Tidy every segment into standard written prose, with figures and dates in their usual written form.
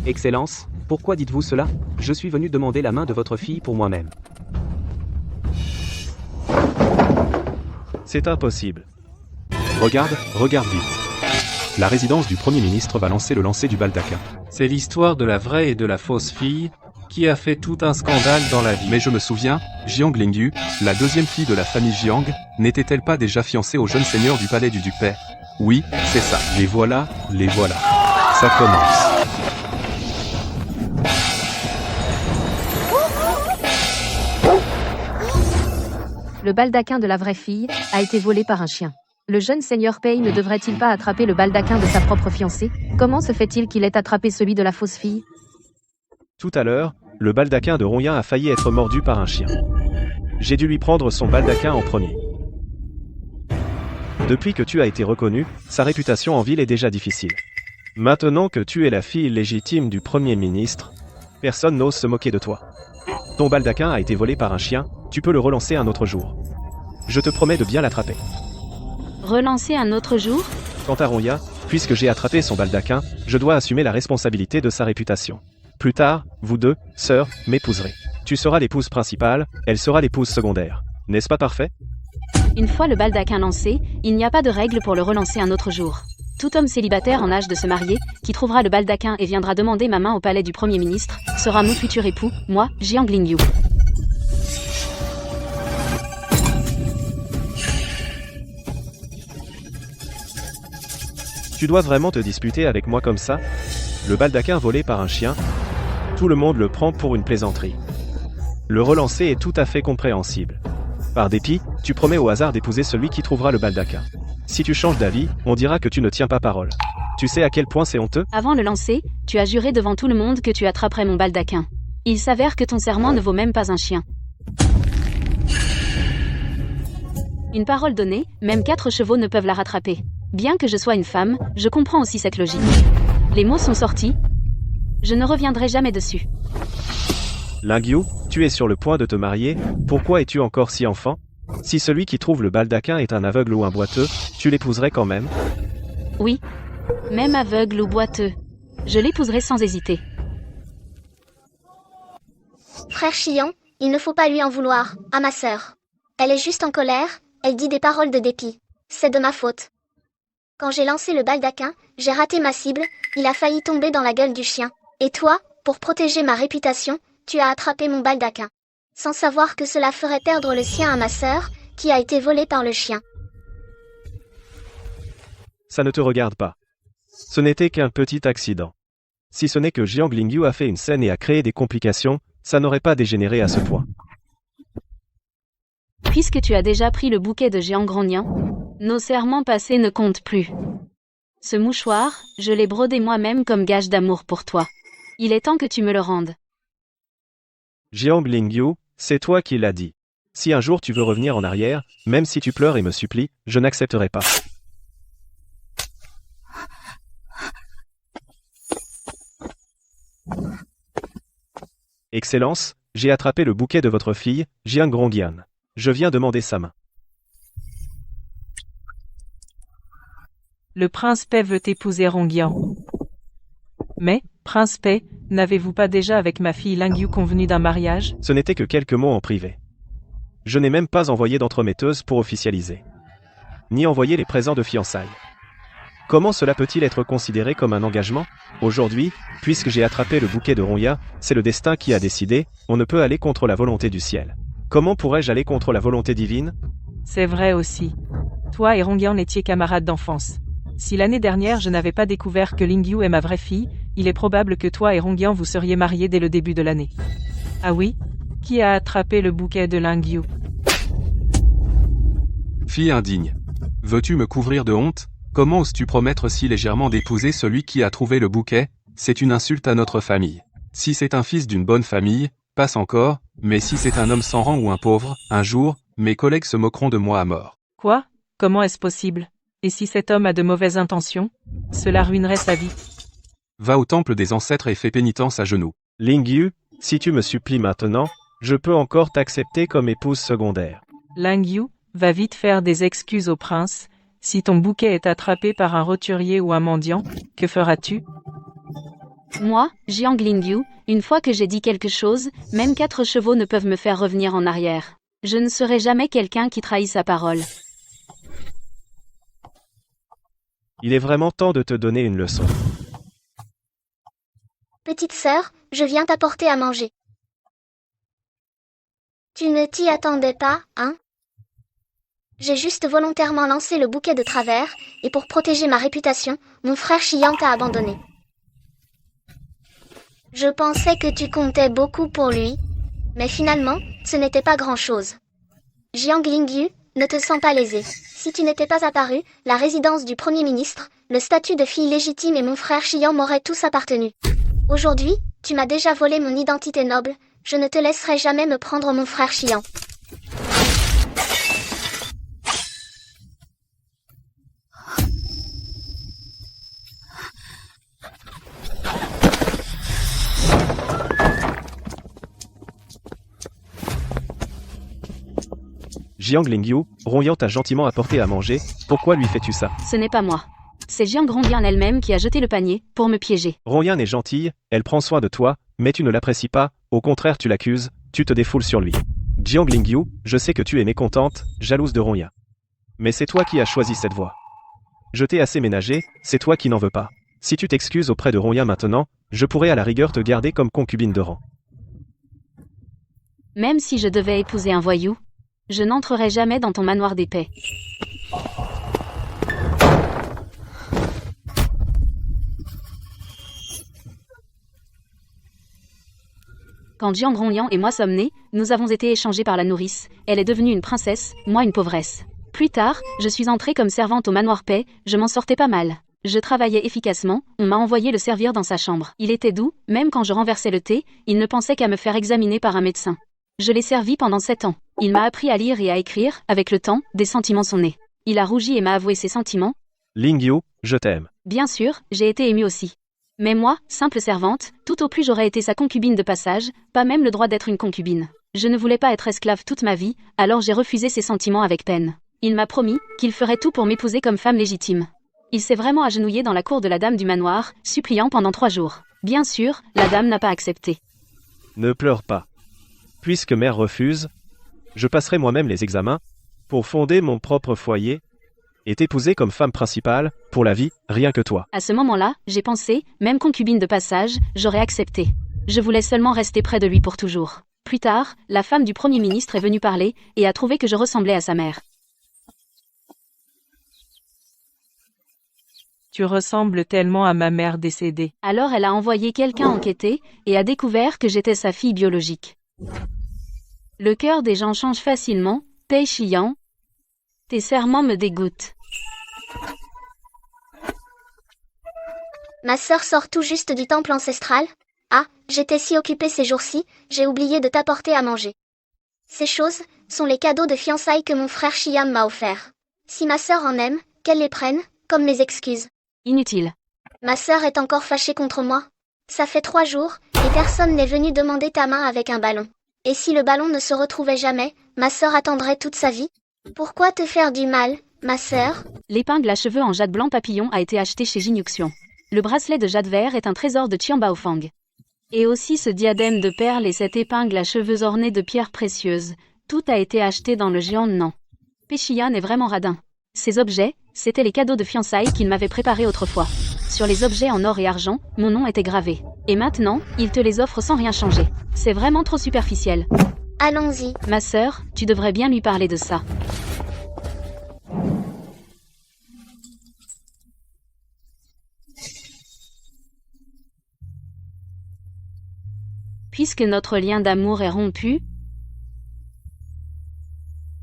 Excellence, pourquoi dites-vous cela? Je suis venu demander la main de votre fille pour moi-même. C'est impossible. Regarde vite. La résidence du Premier ministre va lancer le lancer du baldaquin. C'est l'histoire de la vraie et de la fausse fille, qui a fait tout un scandale dans la vie. Mais je me souviens, Jiang Lingyu, la deuxième fille de la famille Jiang, n'était-elle pas déjà fiancée au jeune seigneur du palais du duc Pei? Oui, c'est ça. Les voilà. Ça commence. Le baldaquin de la vraie fille a été volé par un chien. Le jeune seigneur Pei ne devrait-il pas attraper le baldaquin de sa propre fiancée? Comment se fait-il qu'il ait attrapé celui de la fausse fille? Tout à l'heure, le baldaquin de Rongyan a failli être mordu par un chien. J'ai dû lui prendre son baldaquin en premier. Depuis que tu as été reconnu, sa réputation en ville est déjà difficile. Maintenant que tu es la fille légitime du Premier ministre, personne n'ose se moquer de toi. Ton baldaquin a été volé par un chien, tu peux le relancer un autre jour. Je te promets de bien l'attraper. Relancer un autre jour? Quant à Rongyan, puisque j'ai attrapé son baldaquin, je dois assumer la responsabilité de sa réputation. Plus tard, vous deux, sœurs, m'épouserez. Tu seras l'épouse principale, elle sera l'épouse secondaire. N'est-ce pas parfait? Une fois le baldaquin lancé, il n'y a pas de règle pour le relancer un autre jour. Tout homme célibataire en âge de se marier, qui trouvera le baldaquin et viendra demander ma main au palais du Premier ministre, sera mon futur époux, moi, Jiang Lingyu. Tu dois vraiment te disputer avec moi comme ça? Le baldaquin volé par un chien? Tout le monde le prend pour une plaisanterie. Le relancer est tout à fait compréhensible. Par dépit, tu promets au hasard d'épouser celui qui trouvera le baldaquin. Si tu changes d'avis, on dira que tu ne tiens pas parole. Tu sais à quel point c'est honteux? Avant le lancer, tu as juré devant tout le monde que tu attraperais mon baldaquin. Il s'avère que ton serment ne vaut même pas un chien. Une parole donnée, même 4 chevaux ne peuvent la rattraper. Bien que je sois une femme, je comprends aussi cette logique. Les mots sont sortis. Je ne reviendrai jamais dessus. Lingyu, tu es sur le point de te marier, pourquoi es-tu encore si enfant? Si celui qui trouve le baldaquin est un aveugle ou un boiteux, tu l'épouserais quand même? Oui. Même aveugle ou boiteux. Je l'épouserai sans hésiter. Frère Chion, il ne faut pas lui en vouloir, à ma sœur. Elle est juste en colère, elle dit des paroles de dépit. C'est de ma faute. Quand j'ai lancé le baldaquin, j'ai raté ma cible, il a failli tomber dans la gueule du chien. Et toi, pour protéger ma réputation, tu as attrapé mon baldaquin. Sans savoir que cela ferait perdre le sien à ma sœur, qui a été volée par le chien. Ça ne te regarde pas. Ce n'était qu'un petit accident. Si ce n'est que Jiang Lingyu a fait une scène et a créé des complications, ça n'aurait pas dégénéré à ce point. Puisque tu as déjà pris le bouquet de Jiang Rongyan, nos serments passés ne comptent plus. Ce mouchoir, je l'ai brodé moi-même comme gage d'amour pour toi. Il est temps que tu me le rendes. Jiang Lingyu, c'est toi qui l'as dit. Si un jour tu veux revenir en arrière, même si tu pleures et me supplies, je n'accepterai pas. Excellence, j'ai attrapé le bouquet de votre fille, Jiang Rongyan. Je viens demander sa main. Le prince Pei veut épouser Rongyan. Mais, prince Pei, n'avez-vous pas déjà avec ma fille Lingyu convenu d'un mariage? Ce n'était que quelques mots en privé. Je n'ai même pas envoyé d'entremetteuse pour officialiser. Ni envoyé les présents de fiançailles. Comment cela peut-il être considéré comme un engagement? Aujourd'hui, puisque j'ai attrapé le bouquet de Rongyan, c'est le destin qui a décidé, on ne peut aller contre la volonté du ciel. Comment pourrais-je aller contre la volonté divine? C'est vrai aussi. Toi et Rongyan étiez camarades d'enfance. Si l'année dernière je n'avais pas découvert que Lingyu est ma vraie fille, il est probable que toi et Rongyan vous seriez mariés dès le début de l'année. Ah oui? Qui a attrapé le bouquet de Lingyu? Fille indigne. Veux-tu me couvrir de honte? Comment oses-tu promettre si légèrement d'épouser celui qui a trouvé le bouquet? C'est une insulte à notre famille. Si c'est un fils d'une bonne famille, passe encore, mais si c'est un homme sans rang ou un pauvre, un jour, mes collègues se moqueront de moi à mort. Quoi? Comment est-ce possible? Et si cet homme a de mauvaises intentions? Cela ruinerait sa vie. Va au temple des ancêtres et fais pénitence à genoux. Lingyu, si tu me supplies maintenant, je peux encore t'accepter comme épouse secondaire. Lingyu, va vite faire des excuses au prince. Si ton bouquet est attrapé par un roturier ou un mendiant, que feras-tu? Moi, Jiang Lingyu, une fois que j'ai dit quelque chose, même 4 chevaux ne peuvent me faire revenir en arrière. Je ne serai jamais quelqu'un qui trahit sa parole. Il est vraiment temps de te donner une leçon. Petite sœur, je viens t'apporter à manger. Tu ne t'y attendais pas, hein? J'ai juste volontairement lancé le bouquet de travers, et pour protéger ma réputation, mon frère Chiang t'a abandonné. Je pensais que tu comptais beaucoup pour lui, mais finalement, ce n'était pas grand-chose. Jiang Lingyu, ne te sens pas lésé. Si tu n'étais pas apparu, la résidence du Premier ministre, le statut de fille légitime et mon frère Chiang m'auraient tous appartenu. Aujourd'hui, tu m'as déjà volé mon identité noble, je ne te laisserai jamais me prendre mon frère Chiang. Jiang Lingyu, Rongyang t'a gentiment apporté à manger, pourquoi lui fais-tu ça? Ce n'est pas moi. C'est Jiang Rongyang elle-même qui a jeté le panier, pour me piéger. Rongyang est gentille, elle prend soin de toi, mais tu ne l'apprécies pas, au contraire tu l'accuses, tu te défoules sur lui. Jiang Lingyu, je sais que tu es mécontente, jalouse de Rongyang. Mais c'est toi qui as choisi cette voie. Je t'ai assez ménagé, c'est toi qui n'en veux pas. Si tu t'excuses auprès de Rongyang maintenant, je pourrais à la rigueur te garder comme concubine de rang. Même si je devais épouser un voyou, je n'entrerai jamais dans ton manoir d'épais. Quand Jiang Rongyang et moi sommes nés, nous avons été échangés par la nourrice. Elle est devenue une princesse, moi une pauvresse. Plus tard, je suis entrée comme servante au manoir paix, je m'en sortais pas mal. Je travaillais efficacement, on m'a envoyé le servir dans sa chambre. Il était doux, même quand je renversais le thé, il ne pensait qu'à me faire examiner par un médecin. Je l'ai servi pendant 7 ans. Il m'a appris à lire et à écrire, avec le temps, des sentiments sont nés. Il a rougi et m'a avoué ses sentiments. Lingyu, je t'aime. Bien sûr, j'ai été émue aussi. Mais moi, simple servante, tout au plus j'aurais été sa concubine de passage, pas même le droit d'être une concubine. Je ne voulais pas être esclave toute ma vie, alors j'ai refusé ses sentiments avec peine. Il m'a promis qu'il ferait tout pour m'épouser comme femme légitime. Il s'est vraiment agenouillé dans la cour de la dame du manoir, suppliant pendant 3 jours. Bien sûr, la dame n'a pas accepté. Ne pleure pas. Puisque mère refuse, je passerai moi-même les examens, pour fonder mon propre foyer, et t'épouser comme femme principale, pour la vie, rien que toi. À ce moment-là, j'ai pensé, même concubine de passage, j'aurais accepté. Je voulais seulement rester près de lui pour toujours. Plus tard, la femme du Premier ministre est venue parler, et a trouvé que je ressemblais à sa mère. Tu ressembles tellement à ma mère décédée. Alors elle a envoyé quelqu'un enquêter, et a découvert que j'étais sa fille biologique. Le cœur des gens change facilement, Pei Xiang. Tes serments me dégoûtent. Ma sœur sort tout juste du temple ancestral. Ah, j'étais si occupée ces jours-ci, j'ai oublié de t'apporter à manger. Ces choses sont les cadeaux de fiançailles que mon frère Chiam m'a offerts. Si ma sœur en aime, qu'elle les prenne, comme mes excuses. Inutile. Ma sœur est encore fâchée contre moi. Ça fait 3 jours, et personne n'est venu demander ta main avec un ballon. Et si le ballon ne se retrouvait jamais, ma sœur attendrait toute sa vie? Pourquoi te faire du mal, ma sœur? L'épingle à cheveux en jade blanc papillon a été achetée chez Jinyuxion. Le bracelet de jade vert est un trésor de Qian Baofang. Et aussi ce diadème de perles et cette épingle à cheveux ornée de pierres précieuses. Tout a été acheté dans le Jiannan. Pei Xian est vraiment radin. Ces objets, c'étaient les cadeaux de fiançailles qu'il m'avait préparés autrefois. Sur les objets en or et argent, mon nom était gravé. Et maintenant, il te les offre sans rien changer. C'est vraiment trop superficiel. Allons-y. Ma sœur, tu devrais bien lui parler de ça. Puisque notre lien d'amour est rompu,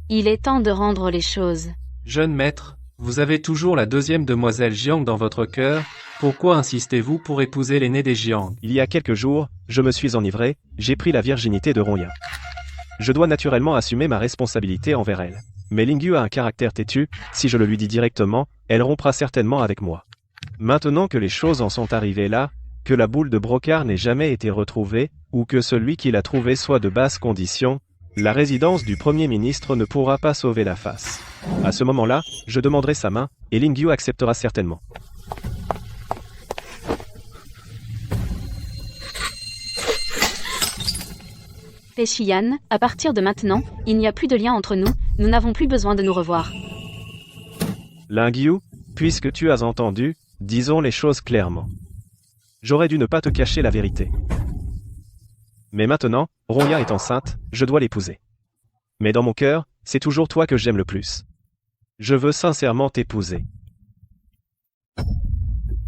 il est temps de rendre les choses. Jeune maître, vous avez toujours la 2e demoiselle Jiang dans votre cœur, pourquoi insistez-vous pour épouser l'aîné des Jiang? Il y a quelques jours, je me suis enivré, j'ai pris la virginité de Rongyang. Je dois naturellement assumer ma responsabilité envers elle. Mais Lingyu a un caractère têtu, si je le lui dis directement, elle rompra certainement avec moi. Maintenant que les choses en sont arrivées là, que la boule de brocart n'ait jamais été retrouvée, ou que celui qui l'a trouvée soit de basse condition, la résidence du Premier ministre ne pourra pas sauver la face. À ce moment-là, je demanderai sa main, et Lingyu acceptera certainement. Peshiyan, à partir de maintenant, il n'y a plus de lien entre nous, nous n'avons plus besoin de nous revoir. Lingyu, puisque tu as entendu, disons les choses clairement. J'aurais dû ne pas te cacher la vérité. Mais maintenant, Ronya est enceinte, je dois l'épouser. Mais dans mon cœur, c'est toujours toi que j'aime le plus. Je veux sincèrement t'épouser.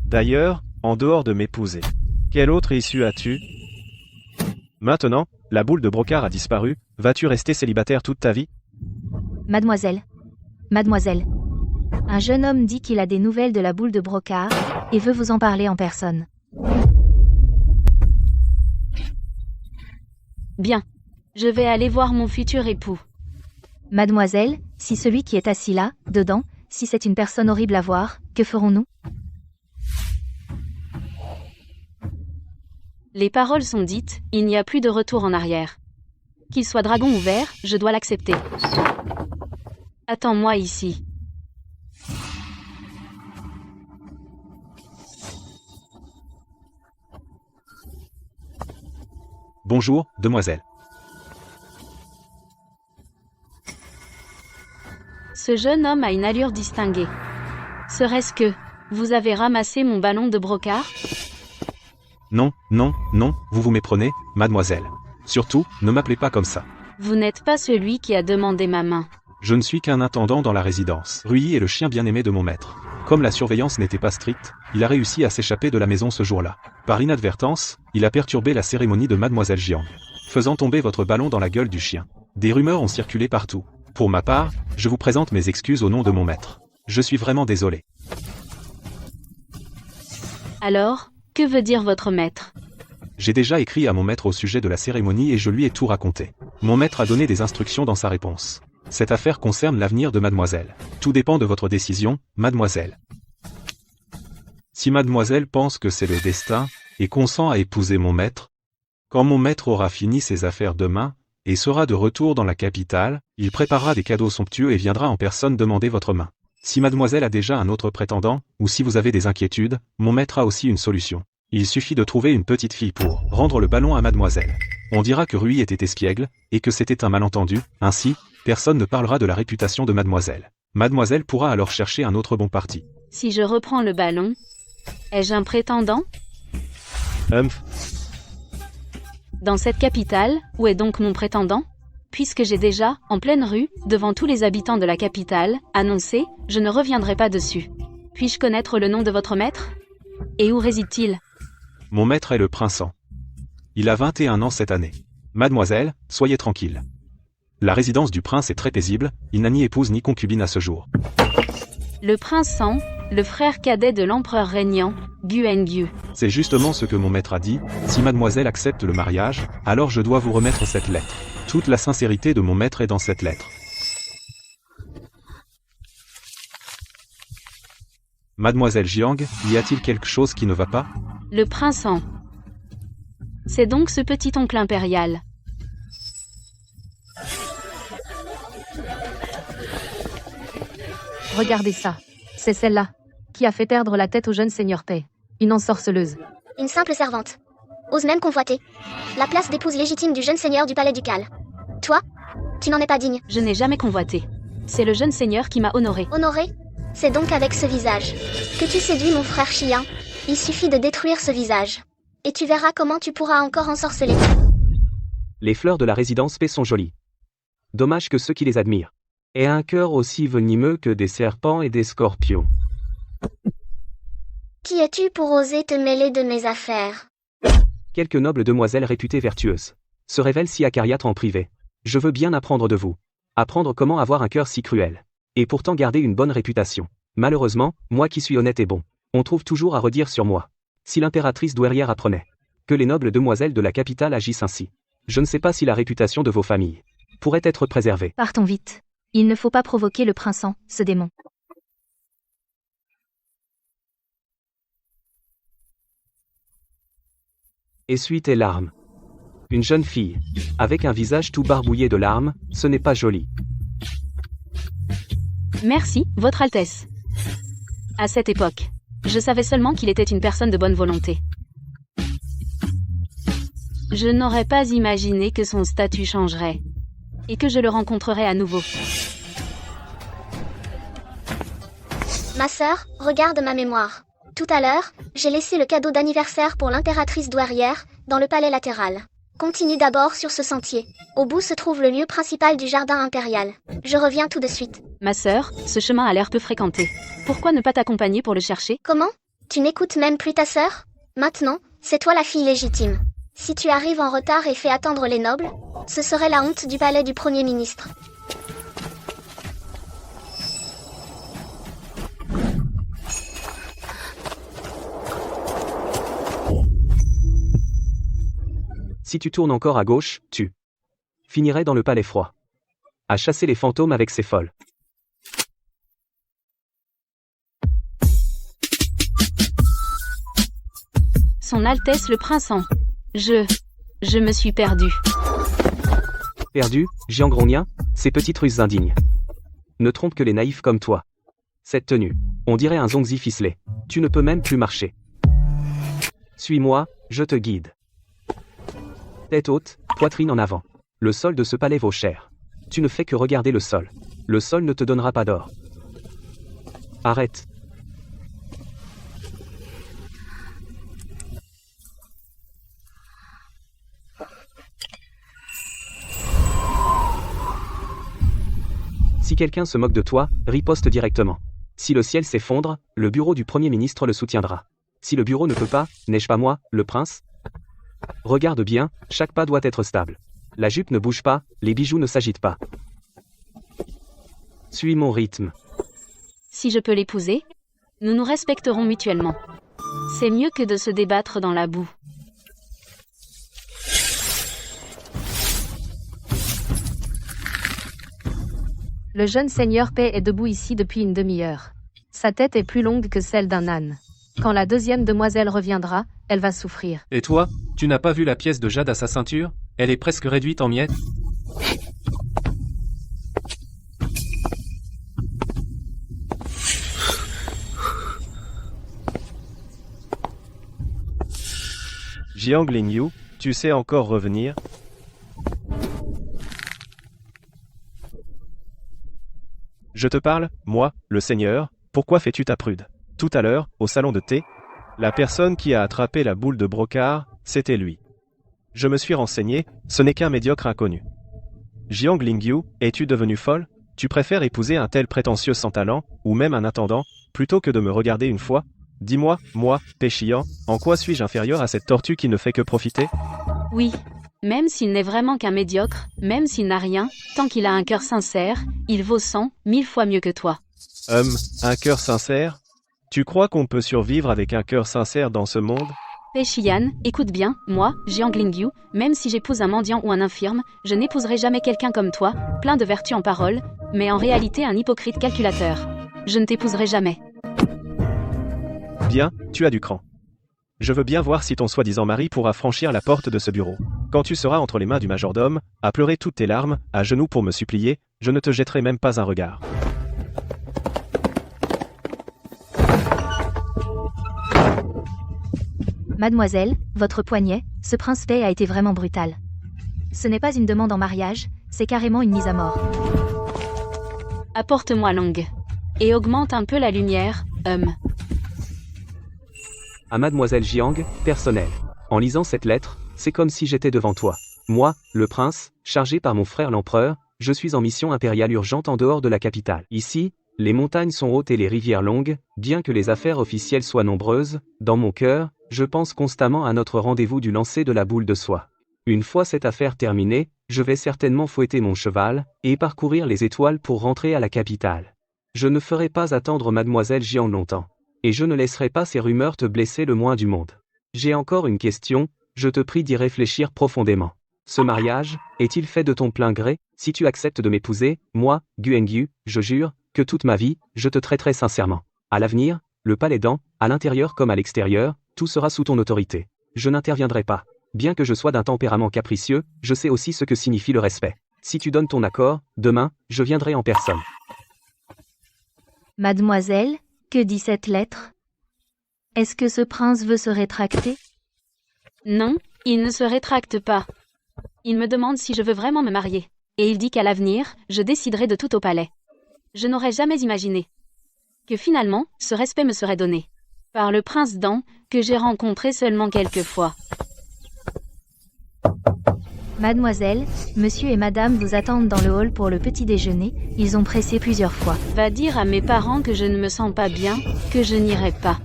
D'ailleurs, en dehors de m'épouser, quelle autre issue as-tu? Maintenant, la boule de brocart a disparu, vas-tu rester célibataire toute ta vie? Mademoiselle. Mademoiselle. Un jeune homme dit qu'il a des nouvelles de la boule de brocart, et veut vous en parler en personne. Bien. Je vais aller voir mon futur époux. Mademoiselle, si celui qui est assis là, dedans, si c'est une personne horrible à voir, que ferons-nous? Les paroles sont dites, il n'y a plus de retour en arrière. Qu'il soit dragon ou vert, je dois l'accepter. Attends-moi ici. Bonjour, demoiselle. Ce jeune homme a une allure distinguée. Serait-ce que vous avez ramassé mon ballon de brocart? Non, non, non, vous vous méprenez, mademoiselle. Surtout, ne m'appelez pas comme ça. Vous n'êtes pas celui qui a demandé ma main. Je ne suis qu'un intendant dans la résidence. Ruyi est le chien bien-aimé de mon maître. Comme la surveillance n'était pas stricte, il a réussi à s'échapper de la maison ce jour-là. Par inadvertance, il a perturbé la cérémonie de mademoiselle Jiang, faisant tomber votre ballon dans la gueule du chien. Des rumeurs ont circulé partout. Pour ma part, je vous présente mes excuses au nom de mon maître. Je suis vraiment désolé. Alors, que veut dire votre maître? J'ai déjà écrit à mon maître au sujet de la cérémonie et je lui ai tout raconté. Mon maître a donné des instructions dans sa réponse. Cette affaire concerne l'avenir de mademoiselle. Tout dépend de votre décision, mademoiselle. Si mademoiselle pense que c'est le destin, et consent à épouser mon maître, quand mon maître aura fini ses affaires demain, et sera de retour dans la capitale, il préparera des cadeaux somptueux et viendra en personne demander votre main. Si mademoiselle a déjà un autre prétendant, ou si vous avez des inquiétudes, mon maître a aussi une solution. Il suffit de trouver une petite fille pour rendre le ballon à mademoiselle. On dira que Ruyi était espiègle, et que c'était un malentendu, ainsi, personne ne parlera de la réputation de mademoiselle. Mademoiselle pourra alors chercher un autre bon parti. Si je reprends le ballon, ai-je un prétendant? Dans cette capitale, où est donc mon prétendant? Puisque j'ai déjà, en pleine rue, devant tous les habitants de la capitale, annoncé, je ne reviendrai pas dessus. Puis-je connaître le nom de votre maître? Et où réside-t-il? Mon maître est le prince Han. Il a 21 ans cette année. Mademoiselle, soyez tranquille. La résidence du prince est très paisible, il n'a ni épouse ni concubine à ce jour. Le prince Han, le frère cadet de l'empereur régnant, Guengyu. C'est justement ce que mon maître a dit, si mademoiselle accepte le mariage, alors je dois vous remettre cette lettre. Toute la sincérité de mon maître est dans cette lettre. Mademoiselle Jiang, y a-t-il quelque chose qui ne va pas? Le prince Han. C'est donc ce petit oncle impérial. Regardez ça. C'est celle-là, qui a fait perdre la tête au jeune seigneur Pei. Une ensorceleuse. Une simple servante. Ose même convoiter la place d'épouse légitime du jeune seigneur du palais ducal. Toi, tu n'en es pas digne. Je n'ai jamais convoité. C'est le jeune seigneur qui m'a honoré. Honoré? C'est donc avec ce visage que tu séduis mon frère Xian. Il suffit de détruire ce visage. Et tu verras comment tu pourras encore ensorceler. Les fleurs de la résidence paix sont jolies. Dommage que ceux qui les admirent aient un cœur aussi venimeux que des serpents et des scorpions. Qui es-tu pour oser te mêler de mes affaires? Quelques nobles demoiselles réputées vertueuses se révèlent si acariâtres en privé. Je veux bien apprendre de vous. Apprendre comment avoir un cœur si cruel. Et pourtant garder une bonne réputation. Malheureusement, moi qui suis honnête et bon, on trouve toujours à redire sur moi. Si l'impératrice douairière apprenait que les nobles demoiselles de la capitale agissent ainsi, je ne sais pas si la réputation de vos familles pourrait être préservée. Partons vite. Il ne faut pas provoquer le prince Han, ce démon. Essuie tes larmes. Une jeune fille, avec un visage tout barbouillé de larmes, ce n'est pas joli. Merci, Votre Altesse. À cette époque, je savais seulement qu'il était une personne de bonne volonté. Je n'aurais pas imaginé que son statut changerait. Et que je le rencontrerais à nouveau. Ma sœur, regarde ma mémoire. Tout à l'heure, j'ai laissé le cadeau d'anniversaire pour l'impératrice douairière, dans le palais latéral. Continue d'abord sur ce sentier. Au bout se trouve le lieu principal du jardin impérial. Je reviens tout de suite. Ma sœur, ce chemin a l'air peu fréquenté. Pourquoi ne pas t'accompagner pour le chercher? Comment? Tu n'écoutes même plus ta sœur? Maintenant, c'est toi la fille légitime. Si tu arrives en retard et fais attendre les nobles, ce serait la honte du palais du Premier ministre. Si tu tournes encore à gauche, tu finirais dans le palais froid. À chasser les fantômes avec ses folles. Son Altesse le Prince en... Je me suis perdu. Perdu, Jiang Rongnien, ces petites ruses indignes. Ne trompe que les naïfs comme toi. Cette tenue, on dirait un zongzi ficelé. Tu ne peux même plus marcher. Suis-moi, je te guide. Tête haute, poitrine en avant. Le sol de ce palais vaut cher. Tu ne fais que regarder le sol. Le sol ne te donnera pas d'or. Arrête. Si quelqu'un se moque de toi, riposte directement. Si le ciel s'effondre, le bureau du Premier ministre le soutiendra. Si le bureau ne peut pas, n'ai-je pas moi, le prince? Regarde bien, chaque pas doit être stable. La jupe ne bouge pas, les bijoux ne s'agitent pas. Suis mon rythme. Si je peux l'épouser, nous nous respecterons mutuellement. C'est mieux que de se débattre dans la boue. Le jeune seigneur Paix est debout ici depuis une demi-heure. Sa tête est plus longue que celle d'un âne. Quand la deuxième demoiselle reviendra, elle va souffrir. Et toi, tu n'as pas vu la pièce de jade à sa ceinture? Elle est presque réduite en miettes. Jiang Lingyu, tu sais encore revenir? Je te parle, moi, le seigneur, pourquoi fais-tu ta prude? Tout à l'heure, au salon de thé, la personne qui a attrapé la boule de brocart, c'était lui. Je me suis renseigné, ce n'est qu'un médiocre inconnu. Jiang Lingyu, es-tu devenue folle? Tu préfères épouser un tel prétentieux sans talent, ou même un intendant, plutôt que de me regarder une fois? Dis-moi, moi, Péchian, en quoi suis-je inférieur à cette tortue qui ne fait que profiter? Oui. Même s'il n'est vraiment qu'un médiocre, même s'il n'a rien, tant qu'il a un cœur sincère, il vaut 100, 1000 fois mieux que toi. Un cœur sincère? Tu crois qu'on peut survivre avec un cœur sincère dans ce monde? Péchian, écoute bien, moi, Jiang Lingyu, même si j'épouse un mendiant ou un infirme, je n'épouserai jamais quelqu'un comme toi, plein de vertus en parole, mais en réalité un hypocrite calculateur. Je ne t'épouserai jamais. Bien, tu as du cran. Je veux bien voir si ton soi-disant mari pourra franchir la porte de ce bureau. Quand tu seras entre les mains du majordome, à pleurer toutes tes larmes, à genoux pour me supplier, je ne te jetterai même pas un regard. Mademoiselle, votre poignet, ce prince Paix a été vraiment brutal. Ce n'est pas une demande en mariage, c'est carrément une mise à mort. Apporte-moi longue. Et augmente un peu la lumière, À Mademoiselle Jiang, personnel. En lisant cette lettre, c'est comme si j'étais devant toi. Moi, le prince, chargé par mon frère l'empereur, je suis en mission impériale urgente en dehors de la capitale. Ici, les montagnes sont hautes et les rivières longues, bien que les affaires officielles soient nombreuses, dans mon cœur, je pense constamment à notre rendez-vous du lancer de la boule de soie. Une fois cette affaire terminée, je vais certainement fouetter mon cheval, et parcourir les étoiles pour rentrer à la capitale. Je ne ferai pas attendre Mademoiselle Jiang longtemps. Et je ne laisserai pas ces rumeurs te blesser le moins du monde. J'ai encore une question, je te prie d'y réfléchir profondément. Ce mariage, est-il fait de ton plein gré? Si tu acceptes de m'épouser, moi, Guengyu, je jure, que toute ma vie, je te traiterai sincèrement. À l'avenir, le palais d'An, à l'intérieur comme à l'extérieur, tout sera sous ton autorité. Je n'interviendrai pas. Bien que je sois d'un tempérament capricieux, je sais aussi ce que signifie le respect. Si tu donnes ton accord, demain, je viendrai en personne. Mademoiselle, que dit cette lettre? Est-ce que ce prince veut se rétracter? Non, Il ne se rétracte pas. Il me demande si je veux vraiment me marier. Et il dit qu'à l'avenir, je déciderai de tout au palais. Je n'aurais jamais imaginé que finalement, ce respect me serait donné par le prince Dan, que j'ai rencontré seulement quelques fois. Mademoiselle, monsieur et madame vous attendent dans le hall pour le petit déjeuner, ils ont pressé plusieurs fois. Va dire à mes parents que je ne me sens pas bien, que je n'irai pas.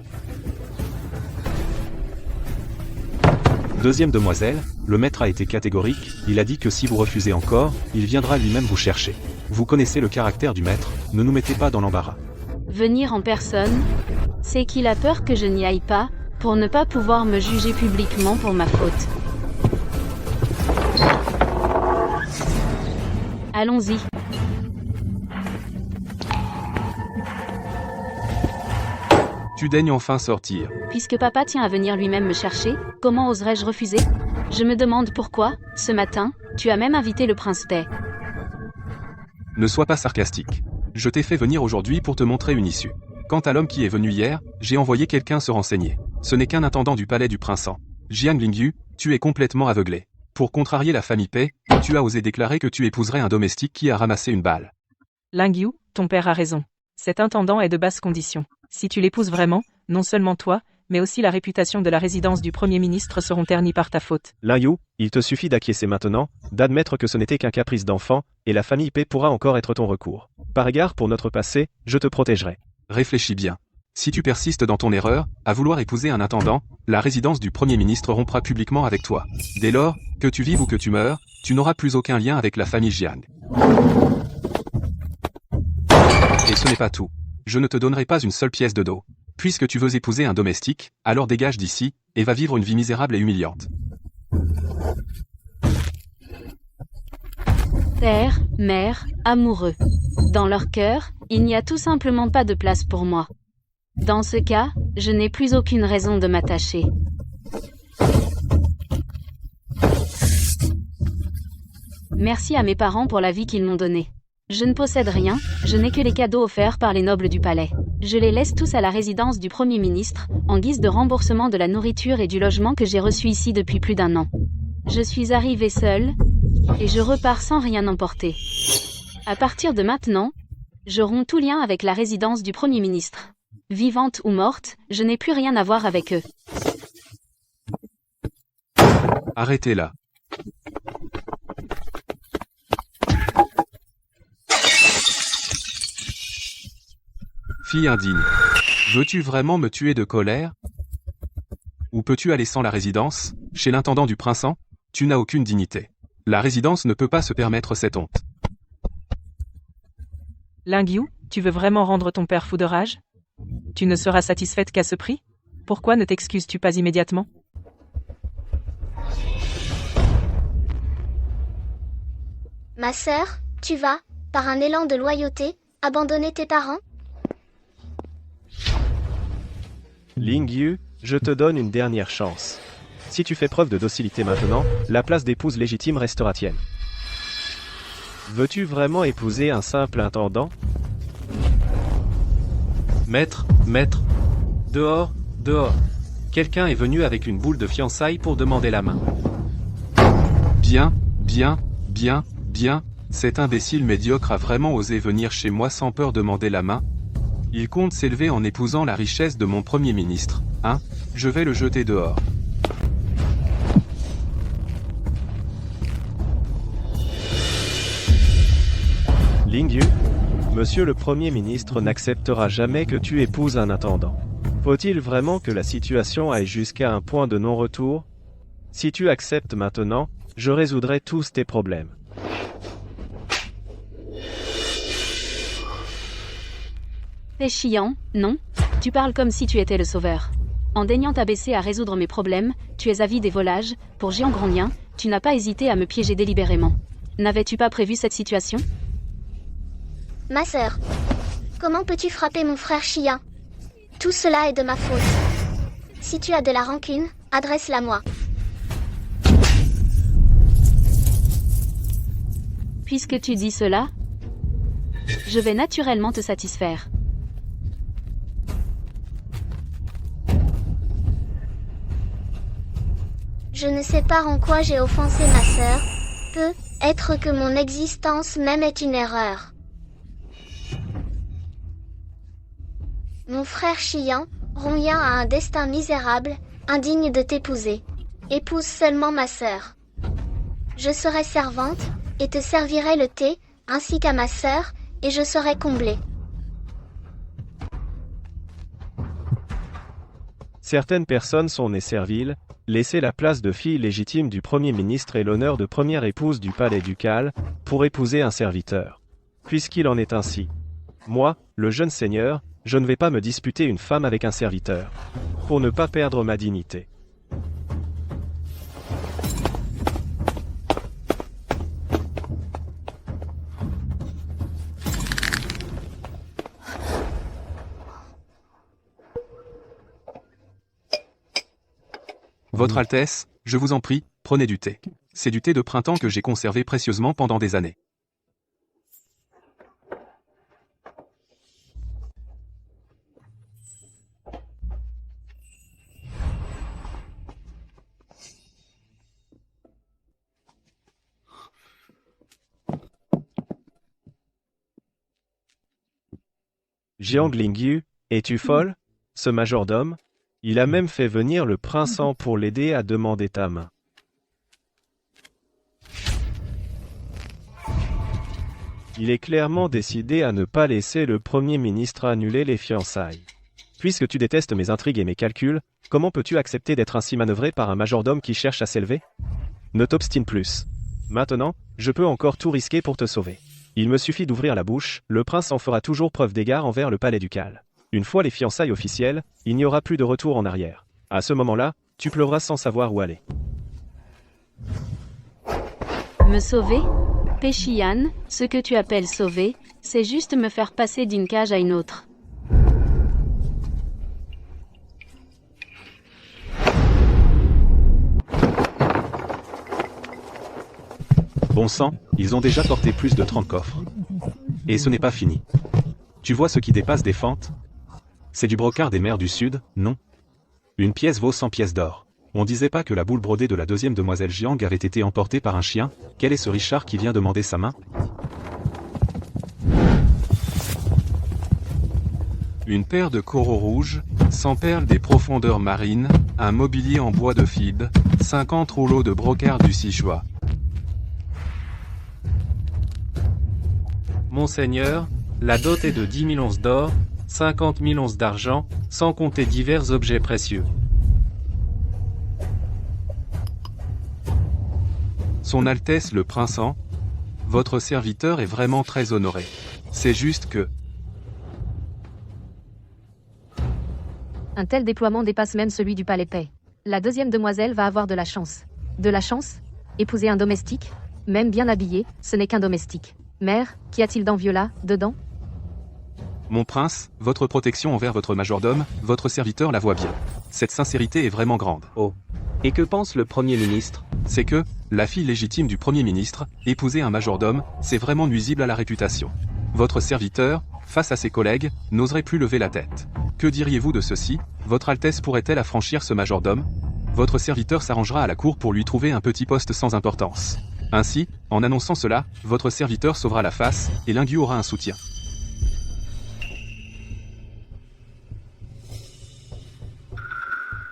Deuxième demoiselle, le maître a été catégorique, il a dit que si vous refusez encore, il viendra lui-même vous chercher. Vous connaissez le caractère du maître, ne nous mettez pas dans l'embarras. Venir en personne, c'est qu'il a peur que je n'y aille pas, pour ne pas pouvoir me juger publiquement pour ma faute. Allons-y. Tu daignes enfin sortir. Puisque papa tient à venir lui-même me chercher, comment oserais-je refuser? Je me demande pourquoi, ce matin, tu as même invité le prince Paix. Ne sois pas sarcastique. Je t'ai fait venir aujourd'hui pour te montrer une issue. Quant à l'homme qui est venu hier, j'ai envoyé quelqu'un se renseigner. Ce n'est qu'un intendant du palais du prince. Jian Lingyu, tu es complètement aveuglé. Pour contrarier la famille Paix, tu as osé déclarer que tu épouserais un domestique qui a ramassé une balle. Lingyu, ton père a raison. Cet intendant est de basse condition. Si tu l'épouses vraiment, non seulement toi, mais aussi la réputation de la résidence du Premier ministre seront ternies par ta faute. Lingyu, il te suffit d'acquiescer maintenant, d'admettre que ce n'était qu'un caprice d'enfant, et la famille Paix pourra encore être ton recours. Par égard pour notre passé, je te protégerai. Réfléchis bien. Si tu persistes dans ton erreur, à vouloir épouser un intendant, la résidence du Premier ministre rompra publiquement avec toi. Dès lors, que tu vives ou que tu meurs, tu n'auras plus aucun lien avec la famille Jiang. Et ce n'est pas tout. Je ne te donnerai pas une seule pièce de dos. Puisque tu veux épouser un domestique, alors dégage d'ici, et va vivre une vie misérable et humiliante. Père, mère, amoureux. Dans leur cœur, il n'y a tout simplement pas de place pour moi. Dans ce cas, je n'ai plus aucune raison de m'attacher. Merci à mes parents pour la vie qu'ils m'ont donnée. Je ne possède rien, je n'ai que les cadeaux offerts par les nobles du palais. Je les laisse tous à la résidence du Premier ministre, en guise de remboursement de la nourriture et du logement que j'ai reçu ici depuis plus d'1 an. Je suis arrivée seule, et je repars sans rien emporter. À partir de maintenant, je romps tout lien avec la résidence du Premier ministre. Vivante ou morte, je n'ai plus rien à voir avec eux. Arrêtez-la. Fille indigne. Veux-tu vraiment me tuer de colère? Ou peux-tu aller sans la résidence, chez l'intendant du prince? Tu n'as aucune dignité. La résidence ne peut pas se permettre cette honte. Lingyu, tu veux vraiment rendre ton père fou de rage? Tu ne seras satisfaite qu'à ce prix? Pourquoi ne t'excuses-tu pas immédiatement? Ma sœur, tu vas, par un élan de loyauté, abandonner tes parents? Lingyu, je te donne une dernière chance. Si tu fais preuve de docilité maintenant, la place d'épouse légitime restera tienne. Veux-tu vraiment épouser un simple intendant? Maître, dehors, dehors. Quelqu'un est venu avec une boule de fiançailles pour demander la main. Bien, cet imbécile médiocre a vraiment osé venir chez moi sans peur demander la main. Il compte s'élever en épousant la richesse de mon Premier ministre, hein? Je vais le jeter dehors. Lingyu, monsieur le Premier ministre n'acceptera jamais que tu épouses un intendant. Faut-il vraiment que la situation aille jusqu'à un point de non-retour? Si tu acceptes maintenant, je résoudrai tous tes problèmes. T'es chiant, non? Tu parles comme si tu étais le sauveur. En daignant t'abaisser à résoudre mes problèmes, tu es avide et volage, pour Jiang Ronglien, tu n'as pas hésité à me piéger délibérément. N'avais-tu pas prévu cette situation? Ma sœur, comment peux-tu frapper mon frère Xian? Tout cela est de ma faute. Si tu as de la rancune, adresse-la moi. Puisque tu dis cela, je vais naturellement te satisfaire. Je ne sais pas en quoi j'ai offensé ma sœur. Peut-être que mon existence même est une erreur. Mon frère Chiyan, Rongyan a un destin misérable, indigne de t'épouser. Épouse seulement ma sœur. Je serai servante, et te servirai le thé, ainsi qu'à ma sœur, et je serai comblée. Certaines personnes sont nées serviles, laisser la place de fille légitime du Premier ministre et l'honneur de première épouse du palais ducal, pour épouser un serviteur. Puisqu'il en est ainsi. Moi, le jeune seigneur, je ne vais pas me disputer une femme avec un serviteur. Pour ne pas perdre ma dignité. Votre Altesse, je vous en prie, prenez du thé. C'est du thé de printemps que j'ai conservé précieusement pendant des années. Jiang Lingyu, es-tu folle? Ce majordome? Il a même fait venir le prince-en pour l'aider à demander ta main. Il est clairement décidé à ne pas laisser le Premier ministre annuler les fiançailles. Puisque tu détestes mes intrigues et mes calculs, comment peux-tu accepter d'être ainsi manœuvré par un majordome qui cherche à s'élever? Ne t'obstine plus. Maintenant, je peux encore tout risquer pour te sauver. Il me suffit d'ouvrir la bouche, le prince en fera toujours preuve d'égard envers le palais ducal. Une fois les fiançailles officielles, il n'y aura plus de retour en arrière. À ce moment-là, tu pleuras sans savoir où aller. Me sauver? Péchian, ce que tu appelles sauver, c'est juste me faire passer d'une cage à une autre. Bon sang, ils ont déjà porté plus de 30 coffres. Et ce n'est pas fini. Tu vois ce qui dépasse des fentes? C'est du brocart des mers du Sud, non? Une pièce vaut 100 pièces d'or. On disait pas que la boule brodée de la deuxième demoiselle Jiang avait été emportée par un chien? Quel est ce Richard qui vient demander sa main? Une paire de coraux rouges, 100 perles des profondeurs marines, un mobilier en bois de fibre, 50 rouleaux de brocart du Sichuan. Monseigneur, la dot est de 10 000 onces d'or, 50 000 onces d'argent, sans compter divers objets précieux. Son Altesse le Prince-en, votre serviteur est vraiment très honoré. C'est juste que... Un tel déploiement dépasse même celui du palais paix. La deuxième demoiselle va avoir de la chance. De la chance? Épouser un domestique? Même bien habillé, ce n'est qu'un domestique. Mère, qu'y a-t-il d'envieux là, dedans? Mon prince, votre protection envers votre majordome, votre serviteur la voit bien. Cette sincérité est vraiment grande. Oh. Et que pense le Premier ministre? C'est que, la fille légitime du Premier ministre, épouser un majordome, c'est vraiment nuisible à la réputation. Votre serviteur, face à ses collègues, n'oserait plus lever la tête. Que diriez-vous de ceci? Votre Altesse pourrait-elle affranchir ce majordome? Votre serviteur s'arrangera à la cour pour lui trouver un petit poste sans importance. Ainsi, en annonçant cela, votre serviteur sauvera la face, et Lingyu aura un soutien.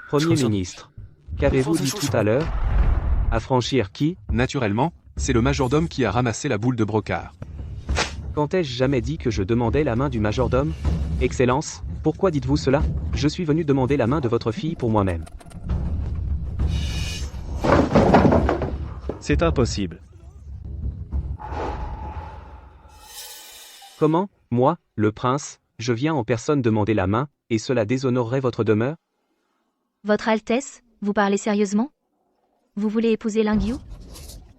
Premier ministre, qu'avez-vous dit tout à l'heure? Affranchir qui? Naturellement, c'est le majordome qui a ramassé la boule de brocart. Quand ai-je jamais dit que je demandais la main du majordome? Excellence, pourquoi dites-vous cela? Je suis venu demander la main de votre fille pour moi-même. C'est impossible. Comment? Moi, le prince, je viens en personne demander la main, et cela déshonorerait votre demeure? Votre Altesse, vous parlez sérieusement? Vous voulez épouser Lingyu?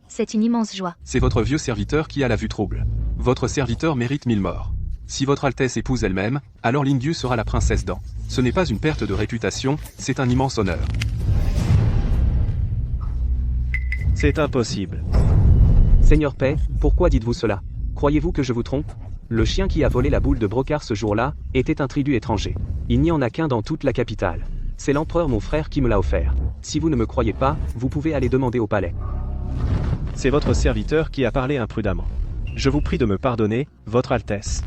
C'est une immense joie. C'est votre vieux serviteur qui a la vue trouble. Votre serviteur mérite 1000 morts. Si votre Altesse épouse elle-même, alors Lingyu sera la princesse Dan. Ce n'est pas une perte de réputation, c'est un immense honneur. C'est impossible. Seigneur Paix, pourquoi dites-vous cela? Croyez-vous que je vous trompe? Le chien qui a volé la boule de brocart ce jour-là, était un tribut étranger. Il n'y en a qu'un dans toute la capitale. C'est l'empereur mon frère qui me l'a offert. Si vous ne me croyez pas, vous pouvez aller demander au palais. C'est votre serviteur qui a parlé imprudemment. Je vous prie de me pardonner, Votre Altesse.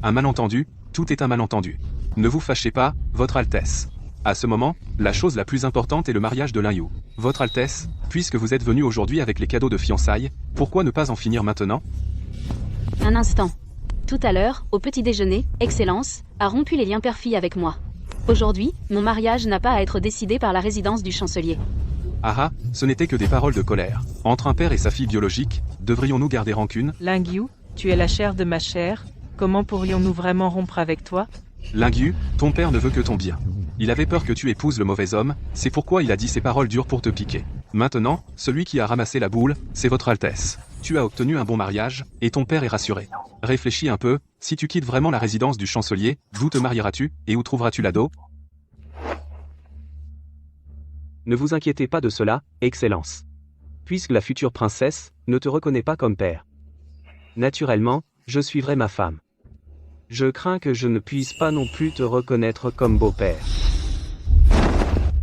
Un malentendu, tout est un malentendu. Ne vous fâchez pas, Votre Altesse. À ce moment, la chose la plus importante est le mariage de Lin Yu. Votre Altesse, puisque vous êtes venu aujourd'hui avec les cadeaux de fiançailles, pourquoi ne pas en finir maintenant? Un instant. Tout à l'heure, au petit déjeuner, Excellence a rompu les liens père-fille avec moi. Aujourd'hui, mon mariage n'a pas à être décidé par la résidence du chancelier. Ah ah, ce n'était que des paroles de colère. Entre un père et sa fille biologique, devrions-nous garder rancune? Lingyu, tu es la chair de ma chair, comment pourrions-nous vraiment rompre avec toi? Lingyu, ton père ne veut que ton bien. Il avait peur que tu épouses le mauvais homme, c'est pourquoi il a dit ces paroles dures pour te piquer. Maintenant, celui qui a ramassé la boule, c'est Votre Altesse. Tu as obtenu un bon mariage, et ton père est rassuré. Réfléchis un peu, si tu quittes vraiment la résidence du chancelier, d'où te marieras-tu, et où trouveras-tu l'ado? Ne vous inquiétez pas de cela, Excellence. Puisque la future princesse ne te reconnaît pas comme père. Naturellement, je suivrai ma femme. Je crains que je ne puisse pas non plus te reconnaître comme beau-père.